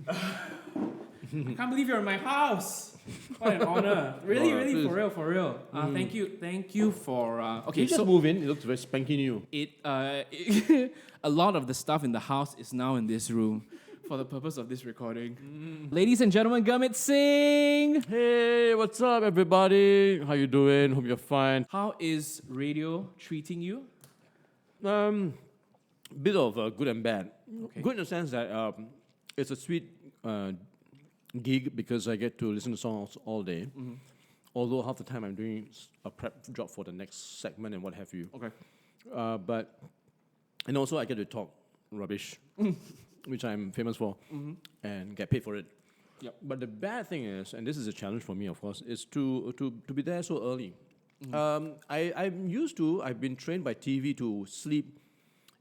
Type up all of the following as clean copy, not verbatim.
I can't believe you're in my house. What an honor. Really, for real. Thank you for... Okay, you just move in. It looks very spanky new. A lot of the stuff in the house is now in this room for the purpose of this recording. Ladies and gentlemen, Gurmit Singh. Hey, what's up, everybody? How you doing? Hope you're fine. How is radio treating you? Bit of good and bad. Okay. Good in the sense that it's a sweet gig because I get to listen to songs all day. Mm-hmm. Although half the time I'm doing a prep job for the next segment and what have you. Okay. And also I get to talk rubbish, which I'm famous for, and get paid for it. Yep. But the bad thing is, and this is a challenge for me, of course, is to be there so early. I've been trained by TV to sleep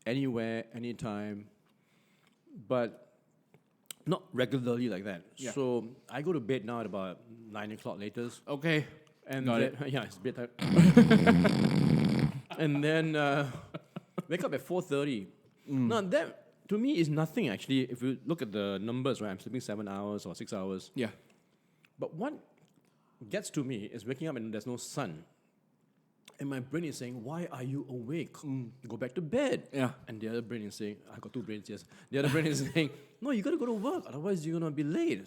anywhere, anytime, but not regularly like that. Yeah. So I go to bed now at about 9 o'clock latest. Okay. And Got it. Yeah, it's bedtime. And then wake up at 4:30. Now that to me is nothing actually. If you look at the numbers, right, I'm sleeping 7 hours or 6 hours. Yeah. But what gets to me is waking up and there's no sun. And my brain is saying, why are you awake? Go back to bed. Yeah. And the other brain is saying, I got two brains, yes. The other brain is saying, no, you got to go to work, otherwise you're going to be late.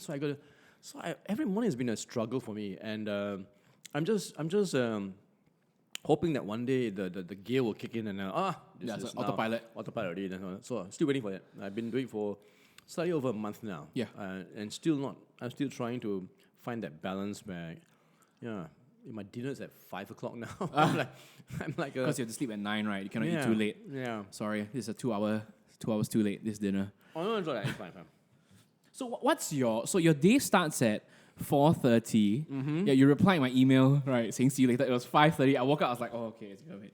Every morning has been a struggle for me. And I'm just hoping that one day the gear will kick in and this is autopilot. Autopilot already. So I'm still waiting for that. I've been doing it for slightly over a month now. Yeah. And I'm still trying to find that balance where, my dinner is at 5 o'clock now. I'm like because you have to sleep at 9, right? You cannot eat too late. Yeah. Sorry, this is a 2 hours too late, this dinner. Oh, no, it's all right. It's fine. So your day starts at 4:30. Yeah, you replied my email, right, saying see you later. It was 5:30. I woke up, I was like, oh, okay, it's good.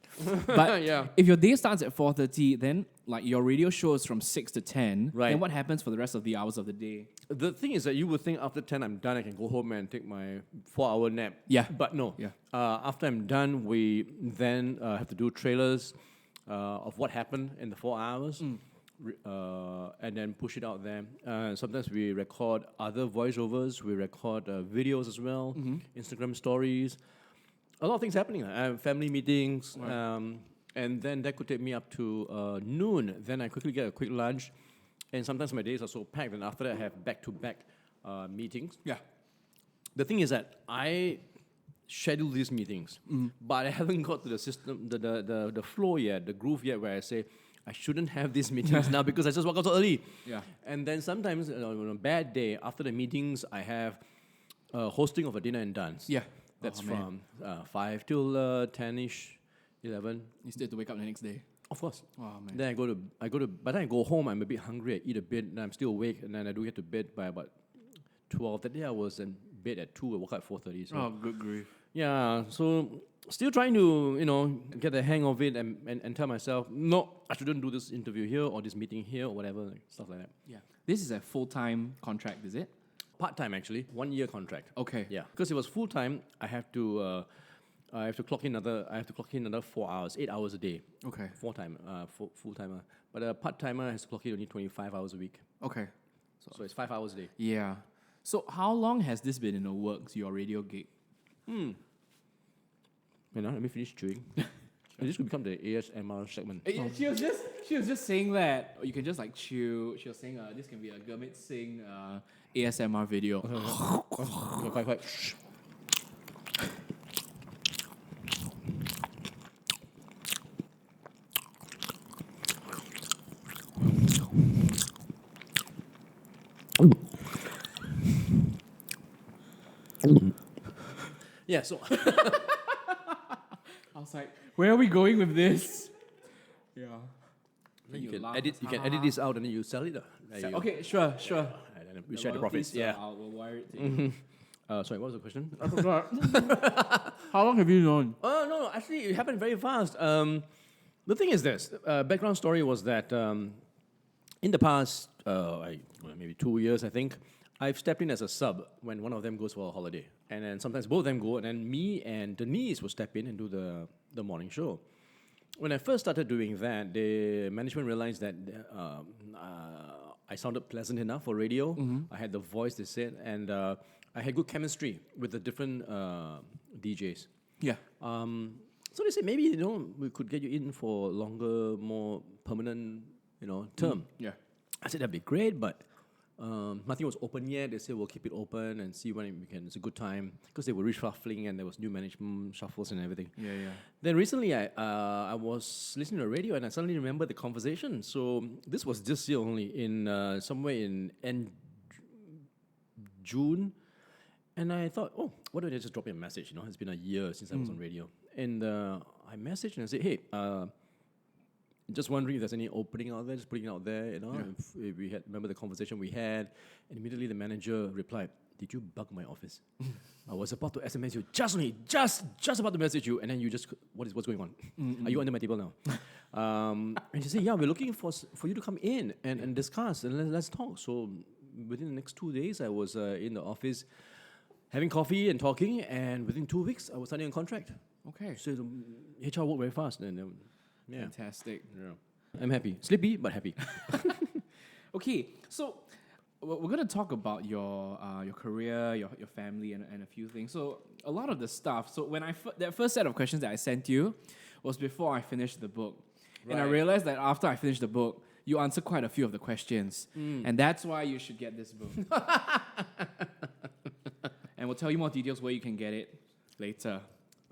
But if your day starts at 4:30, then like your radio show is from 6 to 10. Right. Then what happens for the rest of the hours of the day? The thing is that you would think after 10 I'm done, I can go home and take my 4-hour nap. Yeah. But no. Yeah. After I'm done, we then have to do trailers of what happened in the 4 hours. And then push it out there. Sometimes we record other voiceovers, we record videos as well, Instagram stories. A lot of things happening. Family meetings, right. And then that could take me up to noon. Then I quickly get a quick lunch. And sometimes my days are so packed, and after that I have back-to-back meetings. Yeah. The thing is that I schedule these meetings, but I haven't got to the system, the flow yet, the groove yet, where I say, I shouldn't have these meetings now because I just woke up so early. Yeah. And then sometimes on a bad day, after the meetings, I have hosting of a dinner and dance. Yeah. That's from 5 till 10-ish, 11. You still have to wake up the next day. Of course. Oh, man. Then by the time I go home, I'm a bit hungry, I eat a bit, and I'm still awake, and then I do get to bed by about 12. That day I was in bed at 2, I woke up at 4:30. So. Oh, good grief. Yeah, so still trying to, get the hang of it and tell myself, no, I shouldn't do this interview here or this meeting here or whatever, stuff like that. Yeah. This is a full-time contract, is it? Part-time, actually. 1-year contract. Okay. Yeah. Because it was full-time, I have to clock in another 4 hours, 8 hours a day. Okay. Full-timer. But a part-timer has to clock in only 25 hours a week. Okay. So it's 5 hours a day. Yeah. So how long has this been in the works, your radio gig? Let me finish chewing. This could become the ASMR segment. She was just saying that you can just like chew. She was saying this can be a Gurmit Singh ASMR video. Quite. Yeah, so I was like, where are we going with this? Yeah. You can edit this out and then you sell it. Okay, sure. And then we share the profits. Yeah. We'll wire it to you. Sorry, what was the question? I forgot. How long have you known? No. Actually, it happened very fast. The thing is this. Background story was that in the past, maybe 2 years, I think, I've stepped in as a sub when one of them goes for a holiday. And then sometimes both of them go, and then me and Denise will step in and do the morning show. When I first started doing that, the management realized that I sounded pleasant enough for radio. I had the voice, they said, and I had good chemistry with the different DJs. Yeah. So they said maybe we could get you in for longer, more permanent term. Yeah. I said that'd be great, but nothing was open yet. They said we'll keep it open and see when we can. It's a good time because they were reshuffling and there was new management shuffles and everything. Yeah. Then recently, I was listening to the radio and I suddenly remembered the conversation. So this was this year only in somewhere in end June, and I thought, oh, why don't I just drop you a message? It's been a year since I was on radio, and I messaged and I said, hey. Just wondering if there's any opening out there, just putting it out there, if we remember the conversation we had, and immediately the manager replied, did you bug my office? I was about to SMS you, just about to message you, and then you just, what's going on? Are you under my table now? And she said, yeah, we're looking for you to come in and discuss, and let's talk. So within the next 2 days, I was in the office having coffee and talking, and within 2 weeks, I was signing a contract. Okay. So the HR worked very fast, and yeah. Fantastic. Yeah. I'm happy. Sleepy, but happy. Okay, so we're going to talk about your career, your family, and a few things. So a lot of the stuff. So when that first set of questions that I sent you was before I finished the book, and I realized that after I finished the book, you answered quite a few of the questions, and that's why you should get this book. And we'll tell you more details where you can get it later.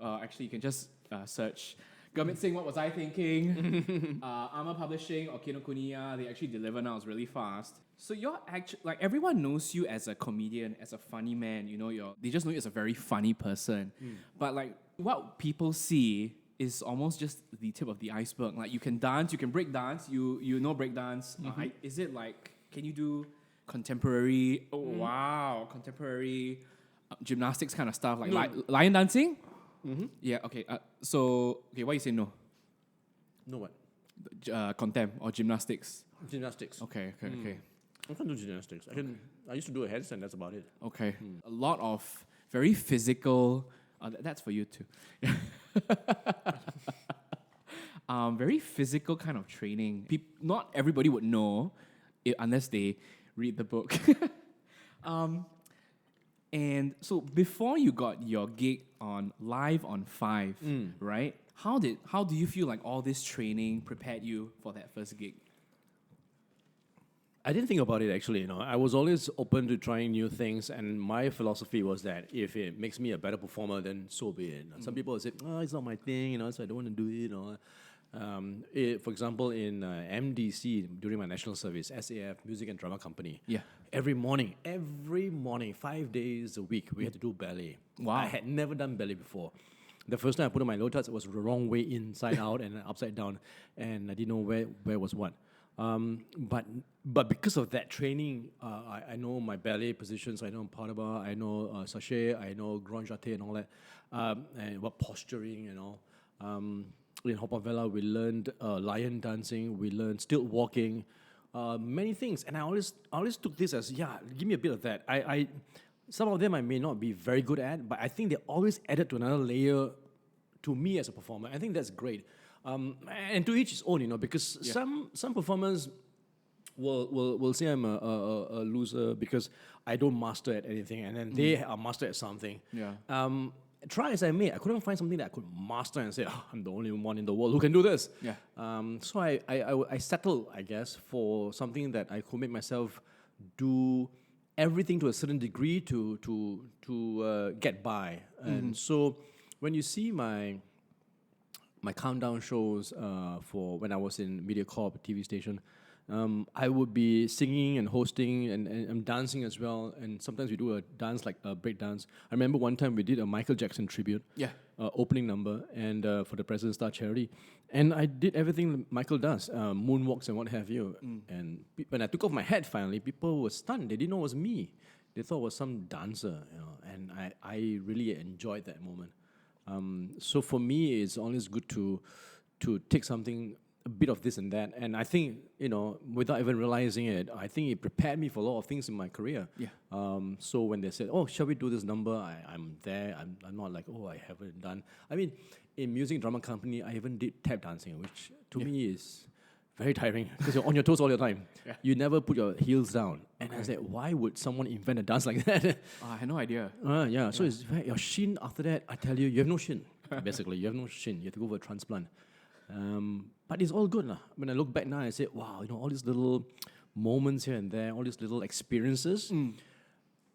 Actually, you can just search Gurmit Singh, What Was I Thinking? Armour Publishing or Kinokuniya, they actually deliver now. It's really fast. So you're actually, like, everyone knows you as a comedian, as a funny man. They just know you as a very funny person. But like, what people see is almost just the tip of the iceberg. Like, you can dance, you can break dance, you know break dance. Is it like, can you do contemporary? Oh wow, contemporary gymnastics kind of stuff, like lion dancing? Yeah, okay. Why you say no? No what? Contem or gymnastics? Gymnastics. Okay. I can't do gymnastics. I used to do a handstand, that's about it. Okay. A lot of very physical, that's for you too. Very physical kind of training. Not everybody would know unless they read the book. And so before you got your gig on Live on 5, right? How do you feel like all this training prepared you for that first gig? I didn't think about it actually, I was always open to trying new things, and my philosophy was that if it makes me a better performer, then so be it. Some people would say, oh, it's not my thing, so I don't want to do it. For example, in MDC, during my national service, SAF, Music and Drama Company, every morning, 5 days a week, we had to do ballet. Wow. I had never done ballet before. The first time I put on my low tuts, it was the wrong way, inside out and upside down, and I didn't know where was what. But because of that training, I know my ballet positions. I know pas de basque, I know sachet, I know grand jeté and all that, and what posturing and all. In Haute-Villa, we learned lion dancing, we learned stilt walking, many things. And I always took this as, give me a bit of that. Some of them I may not be very good at, but I think they always added to another layer to me as a performer. I think that's great. And to each his own, because some performers will say I'm a loser because I don't master at anything, and then they are master at something. Yeah. Try as I may, I couldn't find something that I could master and say, I'm the only one in the world who can do this. Yeah. So I settled, I guess, for something that I could make myself do everything to a certain degree to get by. And so when you see my countdown shows for when I was in MediaCorp TV station, I would be singing and hosting and dancing as well. And sometimes we do a dance, like a break dance. I remember one time we did a Michael Jackson tribute, opening number, and for the President Star charity. And I did everything that Michael does, moonwalks and what have you. And when I took off my hat finally, people were stunned. They didn't know it was me. They thought it was some dancer, and I really enjoyed that moment. So for me, it's always good to take something, a bit of this and that, and I think without even realizing it, I think it prepared me for a lot of things in my career. So when they said, "Oh, shall we do this number?" I'm there. I'm not like, "Oh, I haven't done." I mean, in music drama company, I even did tap dancing, which to me is very tiring because you're on your toes all the time. You never put your heels down. And I said, why would someone invent a dance like that? I had no idea. So it's your shin after that, I tell you, you have no shin. Basically, you have no shin. You have to go for a transplant. But it's all good. When I look back now, I say, wow, all these little moments here and there, all these little experiences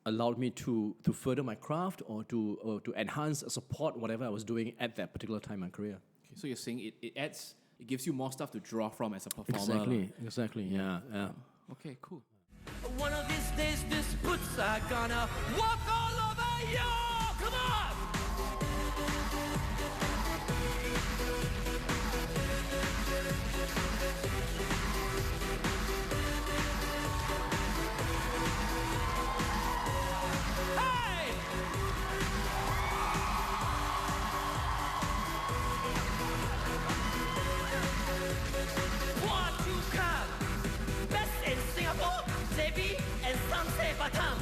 allowed me to further my craft or to enhance, support whatever I was doing at that particular time in my career. Okay, so you're saying it gives you more stuff to draw from as a performer. Exactly. Yeah. Okay, cool. One of these days, these boots are gonna walk all over you. Come on! Hey! One, two, come. Best in Singapore, JB, and some say Batam.